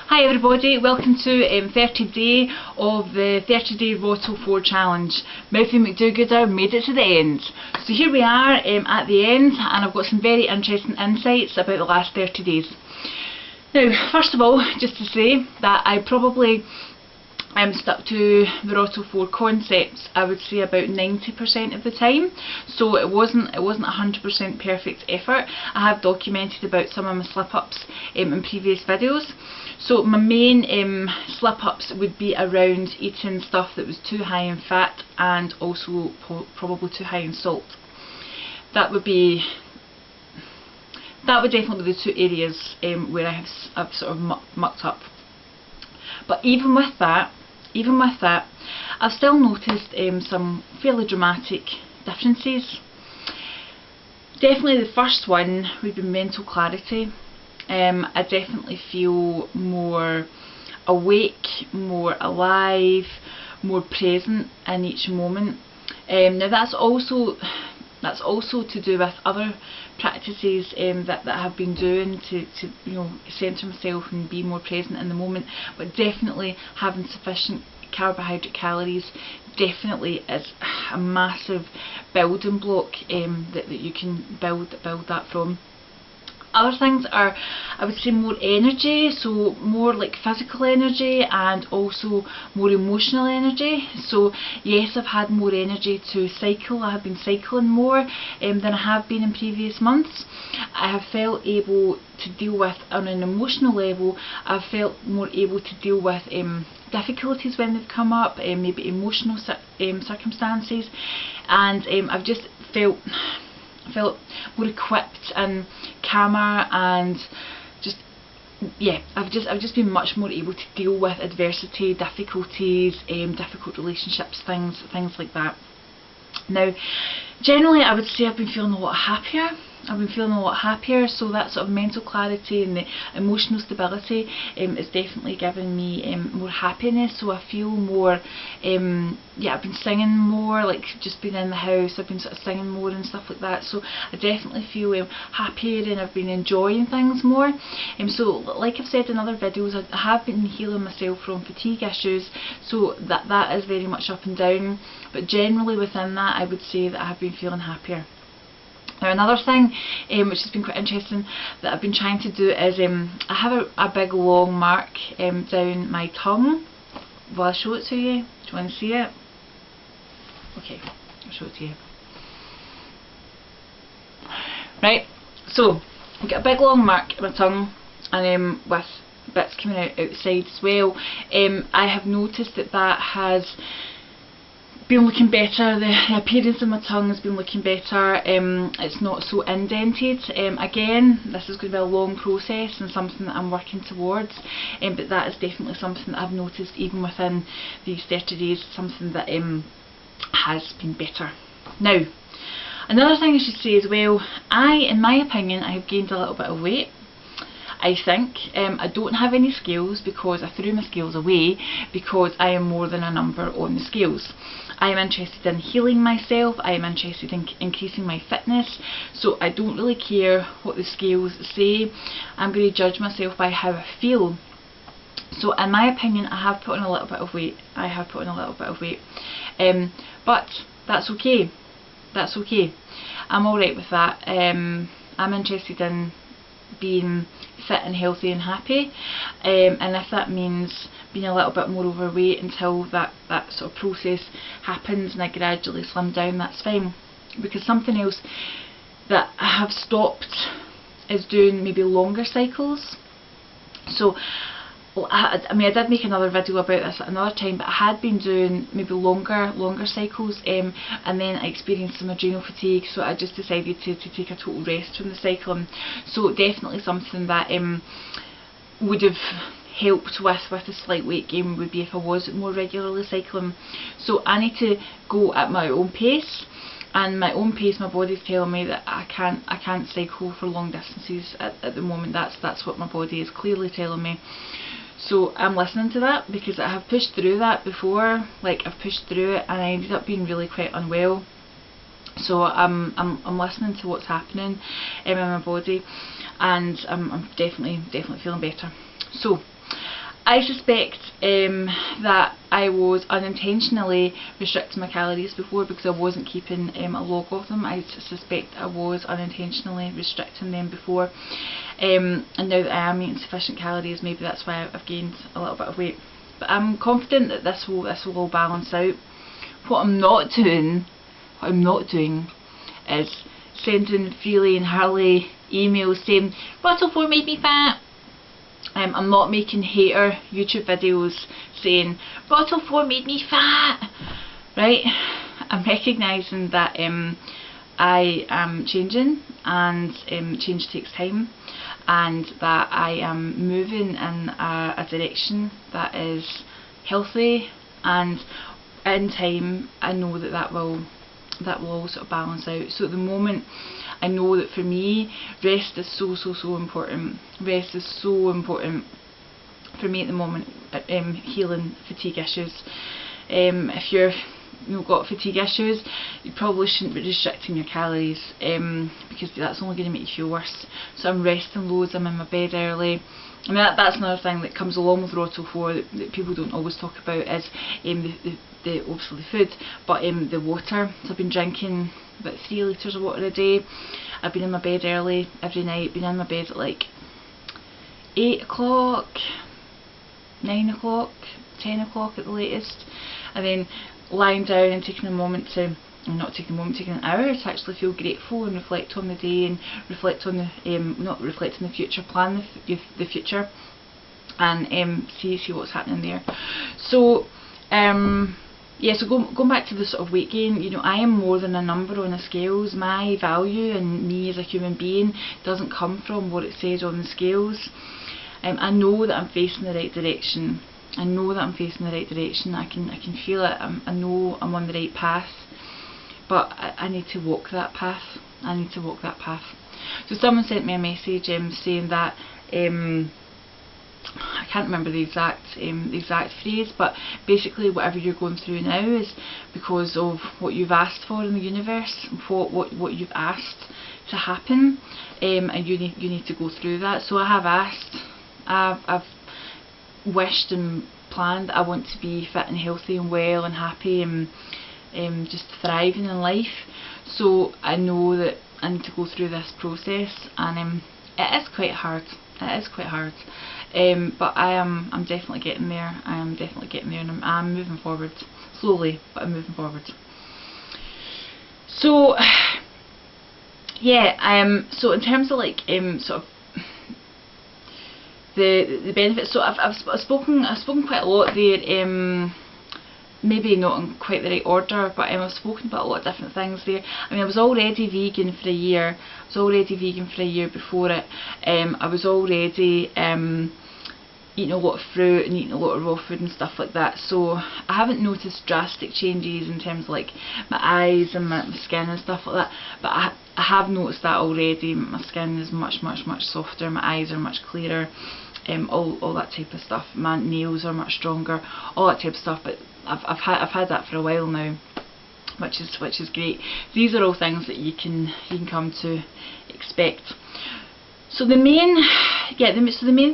Hi everybody, welcome to 30th day of the 30-day Rotto 4 challenge. Mouthy MacDo-gooder made it to the end. So here we are at the end, and I've got some very interesting insights about the last 30 days. Now, first of all, just to say that I probably stuck to the Rotto 4 concepts, I would say about 90% of the time. So it wasn't 100% perfect effort. I have documented about some of my slip-ups in previous videos. So my main slip-ups would be around eating stuff that was too high in fat and also probably too high in salt. That would definitely be the two areas where I've sort of mucked up. But even with that, I've still noticed some fairly dramatic differences. Definitely the first one would be mental clarity. I definitely feel more awake, more alive, more present in each moment. Now that's also to do with other practices that I have been doing to centre myself and be more present in the moment, but definitely having sufficient carbohydrate calories definitely is a massive building block that you can build that from. Other things are, I would say, more energy, so more like physical energy and also more emotional energy. So yes, I've had more energy to cycle. I have been cycling more than I have been in previous months. I have felt able to deal with, on an emotional level, I've felt more able to deal with difficulties when they've come up, maybe emotional circumstances, and I've just felt more equipped and calmer, and I've just been much more able to deal with adversity, difficulties, difficult relationships, things like that. Now, generally I would say I've been feeling a lot happier. So that sort of mental clarity and the emotional stability is definitely giving me more happiness. So I feel more, I've been singing more, like just being in the house, I've been sort of singing more and stuff like that. So I definitely feel happier, and I've been enjoying things more. So like I've said in other videos, I have been healing myself from fatigue issues, so that is very much up and down. But generally within that, I would say that I have been feeling happier. Now another thing which has been quite interesting that I've been trying to do is I have a big long mark down my tongue. Will I show it to you? Do you want to see it? Okay, I'll show it to you. Right, so I've got a big long mark on my tongue, and with bits coming out outside as well. I have noticed that has been looking better. The appearance of my tongue has been looking better. It's not so indented. Again, this is going to be a long process and something that I'm working towards, but that is definitely something that I've noticed even within these 30 days, something that has been better. Now, another thing I should say as well, in my opinion, I have gained a little bit of weight. I think I don't have any scales because I threw my scales away because I am more than a number on the scales. I am interested in healing myself, I am interested in increasing my fitness, so I don't really care what the scales say. I'm going to judge myself by how I feel. So in my opinion, I have put on a little bit of weight. But that's okay. I'm alright with that. I'm interested in being fit and healthy and happy, and if that means being a little bit more overweight until that sort of process happens and I gradually slim down, that's fine. Because something else that I have stopped is doing maybe longer cycles. So I did make another video about this at another time, but I had been doing maybe longer cycles, and then I experienced some adrenal fatigue, so I just decided to take a total rest from the cycling. So definitely something that would have helped with a slight weight gain would be if I was more regularly cycling. So I need to go at my own pace, and my own pace, my body's telling me that I can't cycle for long distances at the moment. That's what my body is clearly telling me. So I'm listening to that because I have pushed through that before. Like, I've pushed through it and I ended up being really quite unwell. So I'm listening to what's happening in my body, and I'm definitely feeling better. So I suspect that I was unintentionally restricting my calories before because I wasn't keeping a log of them. I suspect I was unintentionally restricting them before, and now that I am eating sufficient calories, maybe that's why I've gained a little bit of weight. But I'm confident that this will all balance out. What I'm not doing is sending Freelee and Harley emails saying bottle 4 made me fat. I'm not making hater YouTube videos saying bottle 4 made me fat, right? I'm recognising that I am changing, and change takes time, and that I am moving in a direction that is healthy, and in time I know that will all sort of balance out. So at the moment, I know that for me, rest is so important. Rest is so important for me at the moment. Healing fatigue issues. If you've got fatigue issues, you probably shouldn't be restricting your calories, because that's only going to make you feel worse. So I'm resting loads, I'm in my bed early. I mean, that's another thing that comes along with Rotto 4 that people don't always talk about, is the obviously the food, but the water. So I've been drinking about 3 litres of water a day. I've been in my bed early every night, been in my bed at like 8 o'clock, 9 o'clock, 10 o'clock at the latest, and then lying down and taking an hour to actually feel grateful and reflect on the day, and reflect on the not reflect on the future, plan the future, and see what's happening there. So yeah, so going back to the sort of weight gain, you know, I am more than a number on the scales. My value and me as a human being doesn't come from what it says on the scales. I know that I'm facing the right direction. I know that I'm facing the right direction. I can feel it. I know I'm on the right path, but I need to walk that path. I need to walk that path. So someone sent me a message saying that I can't remember the exact phrase, but basically whatever you're going through now is because of what you've asked for in the universe, what you've asked to happen, and you need to go through that. So I have asked, I've wished and planned. I want to be fit and healthy and well and happy and just thriving in life. So I know that I need to go through this process, and it is quite hard. It is quite hard, but I'm definitely getting there. I am definitely getting there, and I'm moving forward slowly, but I'm moving forward. So yeah, so in terms of like sort of the benefits, so I've spoken quite a lot there. Maybe not in quite the right order, but I've spoken about a lot of different things there. I mean, I was already vegan for a year. I was already vegan for a year before it. I was already eating a lot of fruit and eating a lot of raw food and stuff like that. So I haven't noticed drastic changes in terms of like my eyes and my skin and stuff like that. But I have noticed that already. My skin is much softer. My eyes are much clearer. All that type of stuff. My nails are much stronger. All that type of stuff. But I've had that for a while now, which is great. These are all things that you can come to expect. So the main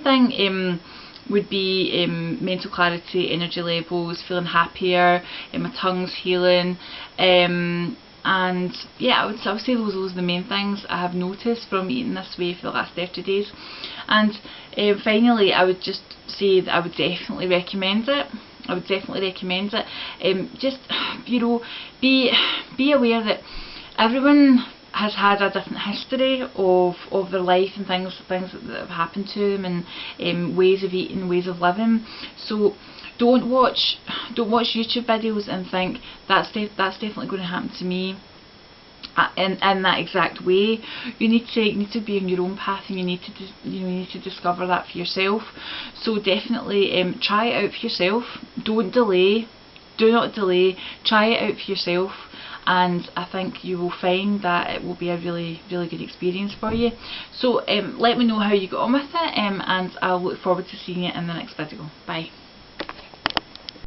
thing would be mental clarity, energy levels, feeling happier, my tongue's healing, and yeah, I would say those are the main things I have noticed from eating this way for the last 30 days. And finally, I would just say that I would definitely recommend it. I would definitely recommend it. Just, you know, be aware that everyone has had a different history of their life and things that have happened to them, and ways of eating, ways of living. So don't watch YouTube videos and think that's definitely going to happen to me in that exact way. You need to be on your own path, and you need to discover that for yourself. So definitely try it out for yourself. Don't delay. Do not delay. Try it out for yourself, and I think you will find that it will be a really good experience for you. So let me know how you got on with it, and I'll look forward to seeing you in the next video. Bye.